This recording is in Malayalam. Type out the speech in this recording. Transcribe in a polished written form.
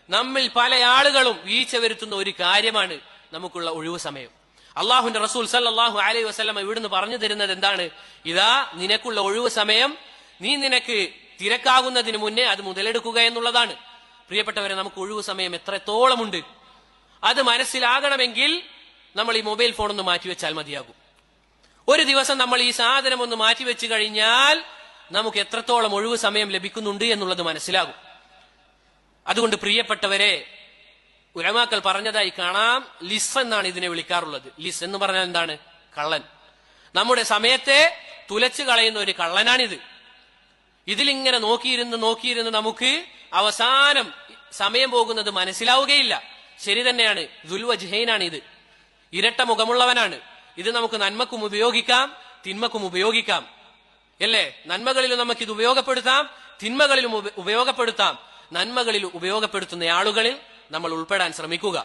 നമ്മിൽ പല ആളുകളും വീഴ്ച വരുത്തുന്ന ഒരു കാര്യമാണ് നമുക്കുള്ള ഒഴിവു സമയം. അള്ളാഹുവിന്റെ റസൂൽ സല്ലല്ലാഹു അലൈഹി വസല്ലം ഇവിടുന്ന് പറഞ്ഞു തരുന്നത് എന്താണ്? ഇതാ നിനക്കുള്ള ഒഴിവു സമയം, നീ നിനക്ക് തിരക്കാകുന്നതിന് മുന്നേ അത് മുതലെടുക്കുക എന്നുള്ളതാണ്. പ്രിയപ്പെട്ടവരെ, നമുക്ക് ഒഴിവു സമയം എത്രത്തോളമുണ്ട് അത് മനസ്സിലാകണമെങ്കിൽ നമ്മൾ ഈ മൊബൈൽ ഫോൺ ഒന്ന് മാറ്റിവെച്ചാൽ മതിയാകും. ഒരു ദിവസം നമ്മൾ ഈ സാധനം ഒന്ന് മാറ്റിവെച്ച് കഴിഞ്ഞാൽ നമുക്ക് എത്രത്തോളം ഒഴിവു സമയം ലഭിക്കുന്നുണ്ട് എന്നുള്ളത് മനസ്സിലാകും. അതുകൊണ്ട് പ്രിയപ്പെട്ടവരെ, ഉലമാക്കൾ പറഞ്ഞതായി കാണാം, ലിസ് എന്നാണ് ഇതിനെ വിളിക്കാറുള്ളത്. ലിസ് എന്ന് പറഞ്ഞാൽ എന്താണ്? കള്ളൻ. നമ്മുടെ സമയത്തെ തുലച്ചു കളയുന്ന ഒരു കള്ളനാണിത്. ഇതിലിങ്ങനെ നോക്കിയിരുന്ന് നമുക്ക് അവസാനം സമയം പോകുന്നത് മനസ്സിലാവുകയില്ല. ശരി തന്നെയാണ്, ദുൽവജ്ഹൈനാണ് ഇത്, ഇരട്ട മുഖമുള്ളവനാണ്. ഇത് നമുക്ക് നന്മക്കും ഉപയോഗിക്കാം, തിന്മക്കും ഉപയോഗിക്കാം, അല്ലേ? നന്മകളിലും നമുക്ക് ഇത് ഉപയോഗപ്പെടുത്താം, തിന്മകളിലും ഉപയോഗപ്പെടുത്താം. നന്മകളിൽ ഉപയോഗപ്പെടുത്തുന്ന ആളുകളിൽ നമ്മൾ ഉൾപ്പെടാൻ ശ്രമിക്കുക.